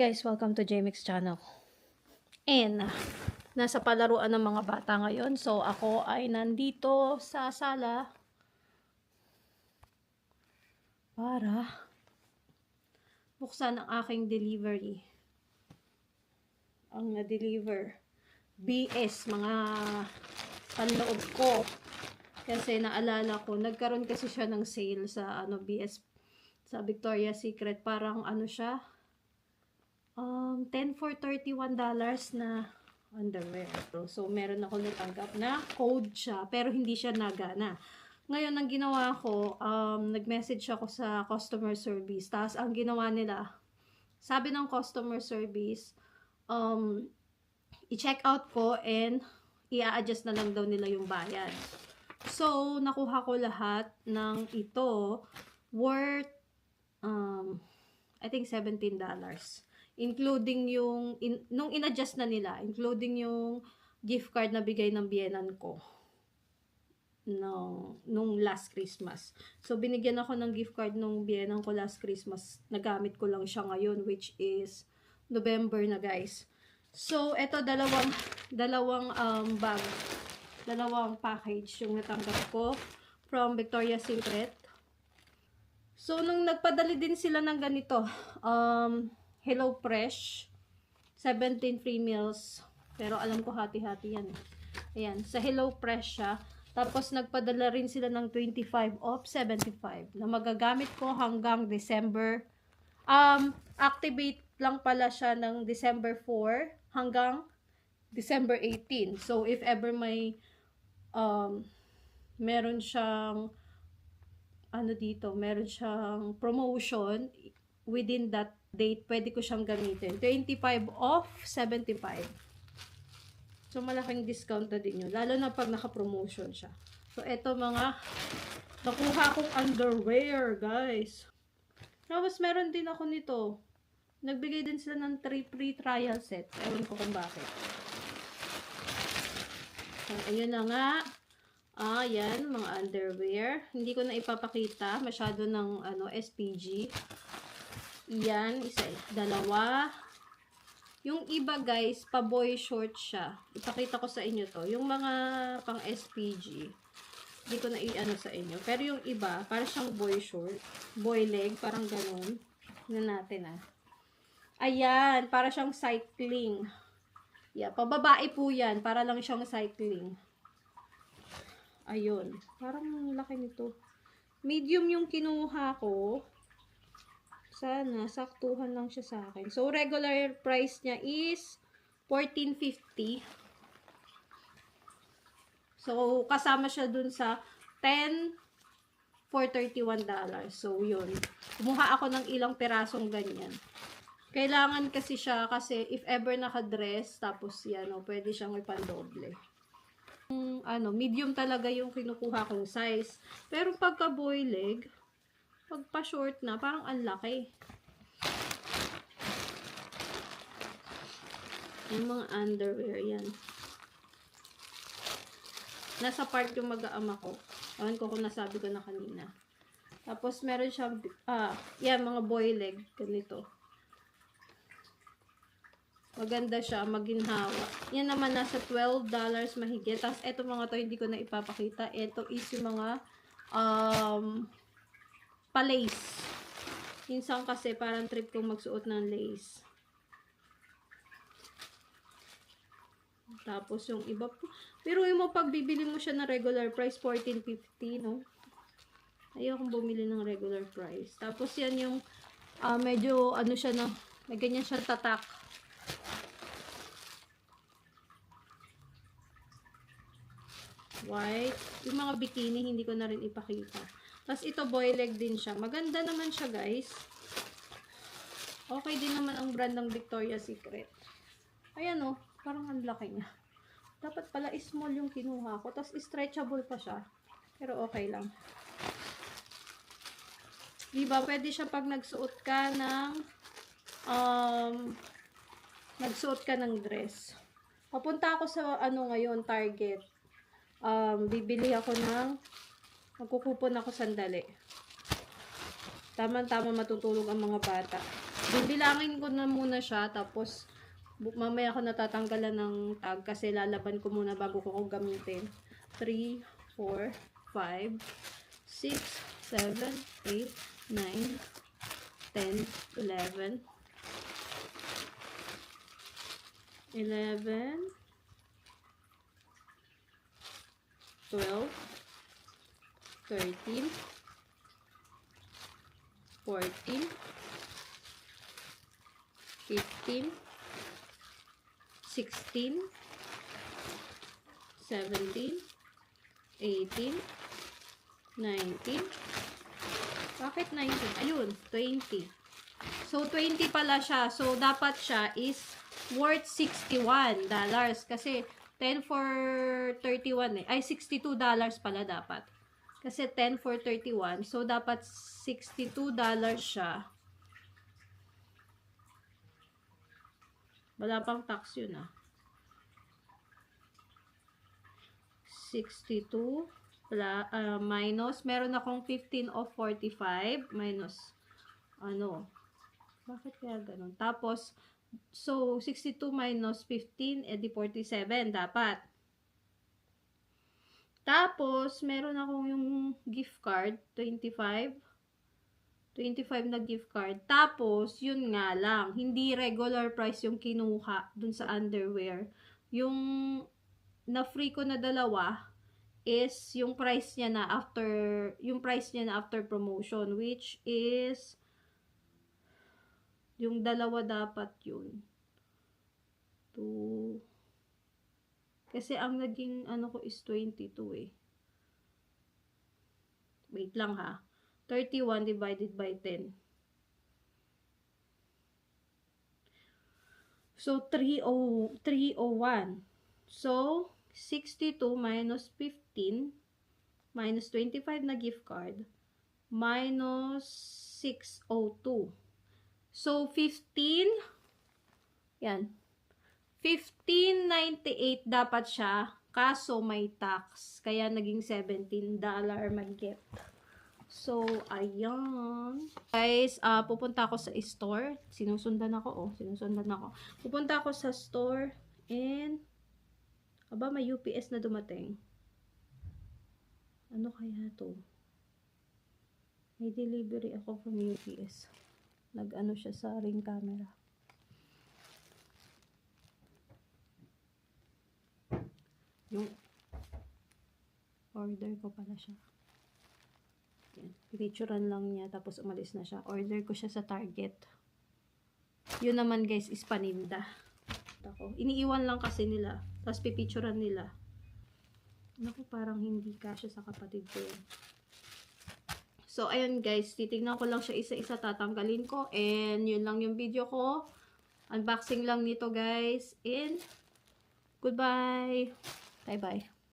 Hi guys, welcome to JMix channel. And nasa palaruan ng mga bata ngayon. So ako ay nandito sa sala para buksan ang aking delivery. Ang na-deliver BS, mga panloob ko. Kasi naalala ko, nagkaroon kasi siya ng sale sa BS sa Victoria's Secret. Parang siya, 10 for $31 na underwear. So, meron ako natanggap na code siya, pero hindi siya nagana. Ngayon, ang ginawa ko, nag-message ako sa customer service. Tapos, ang ginawa nila, sabi ng customer service, i-check out ko and i-adjust na lang daw nila yung bayad. So, nakuha ko lahat ng ito worth, I think $17. Including yung, nung in-adjust na nila, including yung gift card na bigay ng biyenan ko nung last Christmas. So, binigyan ako ng gift card nung biyenan ko last Christmas. Nagamit ko lang siya ngayon, which is November na, guys. So, eto dalawang bag, dalawang package yung natanggap ko from Victoria's Secret. So, nung nagpadali din sila ng ganito, Hello Fresh, 17 free meals. Pero alam ko hati-hati yan. Ayan, sa Hello Fresh siya. Tapos nagpadala rin sila ng 25 off 75 na magagamit ko hanggang December. Activate lang pala siya ng December 4 hanggang December 18. So, if ever may meron siyang meron siyang promotion within that date, pwede ko siyang gamitin. 25 off 75. So, malaking discount na din yun. Lalo na pag naka-promotion siya. So, eto mga nakuha kong underwear, guys. Tapos, meron din ako nito. Nagbigay din sila ng 3 free trial set. Ewan ko kung bakit. So, ayun na nga. Yan, mga underwear. Hindi ko na ipapakita. Masyado ng SPG. Yan, isa, dalawa. Yung iba, guys, pa-boy short siya. Ipakita ko sa inyo to. Yung mga pang SPG, hindi ko na sa inyo. Pero yung iba, para siyang boy short. Boy leg, parang ganun. Tingnan natin, Ayan, para siyang cycling. Yeah, pababae po yan. Para lang siyang cycling. Ayun. Parang laki nito. Medium yung kinuha ko. Sana, saktuhan lang siya sa akin. So, regular price niya is $14.50. So, kasama siya dun sa 10 for $31. So, yun. Kumuha ako ng ilang perasong ganyan. Kailangan kasi siya, kasi if ever naka-dress, tapos yan, pwede siyang ipandoble. Medium talaga yung kinukuha kong size. Pero pagka boy leg, pag pa-short na, parang ang laki. Yung mga underwear, yan. Nasa part yung mag-aama ko. Awan ko kung nasabi ko na kanina. Tapos, meron siyang, yan, mga boy leg. Ganito. Maganda siya, maginhawa. Yan naman, nasa $12 mahigit. Tapos, eto mga to, hindi ko na ipapakita. Eto is yung mga, pa-lace. Minsan kasi parang trip kong magsuot ng lace. Tapos yung iba po. Pero yung pagbibili mo siya na regular price, $14.50, no? Ayokong bumili ng regular price. Tapos yan yung medyo siya na, may ganyan siya tatak. White. Yung mga bikini, hindi ko na rin ipakita. Tapos ito, boy leg din siya. Maganda naman siya, guys. Okay din naman ang brand ng Victoria's Secret. Ayan, parang ang laki niya. Dapat pala small yung kinuha ko. Tapos stretchable pa siya. Pero okay lang. Diba, pwede siya pag nagsuot ka ng dress. Papunta ako sa ngayon, Target. Bibili ako magkukupon ako sandali. Tama-tama matutulog ang mga bata. Bibilangin ko na muna siya, tapos mamaya ako natatanggalan ng tag kasi lalaban ko muna bago ko gamitin. 3, 4, 5, 6, 7, 8, 9, 10, 11, 12, 13, 14, 15, 16, 17, 18, 19. Bakit 19? Ayun, 20. So, 20 pala siya. So, dapat siya is worth $61. Kasi, 10 for 31 eh. Ay, $62 pala dapat. Kasi 10 for 31. So, dapat $62 siya. Wala pang tax yun ah. 62 minus, meron akong 15 of 45 minus, bakit kaya ganun? Tapos, so, 62 minus 15, edi 47 dapat. Tapos, meron akong yung gift card, 25 na gift card. Tapos, yun nga lang, hindi regular price yung kinuha dun sa underwear. Yung na-free ko na dalawa is yung price niya na after promotion, which is yung dalawa dapat yun. Kasi ang naging ko is 22 eh. Wait lang ha. 31 divided by 10. So, 301. So, 62 minus 15 minus 25 na gift card minus 602. So, 1598 dapat siya, kaso may tax. Kaya naging $17 mag-gift. So, ayan. Guys, pupunta ako sa store. Sinusundan ako. Pupunta ako sa store and may UPS na dumating. Ano kaya to? May delivery ako from UPS. Nag-ano siya sa Ring camera. Yung order ko pala siya. Yan. Picturean lang niya tapos umalis na siya. Order ko siya sa Target. Yun naman guys is paninda. Ako. Iniiwan lang kasi nila. Tapos pipicturean nila. Naku, parang hindi kasya sa kapatid ko yun. So, ayun guys. Titignan ko lang siya isa-isa, tatanggalin ko. And yun lang yung video ko. Unboxing lang nito guys. And goodbye. Bye-bye.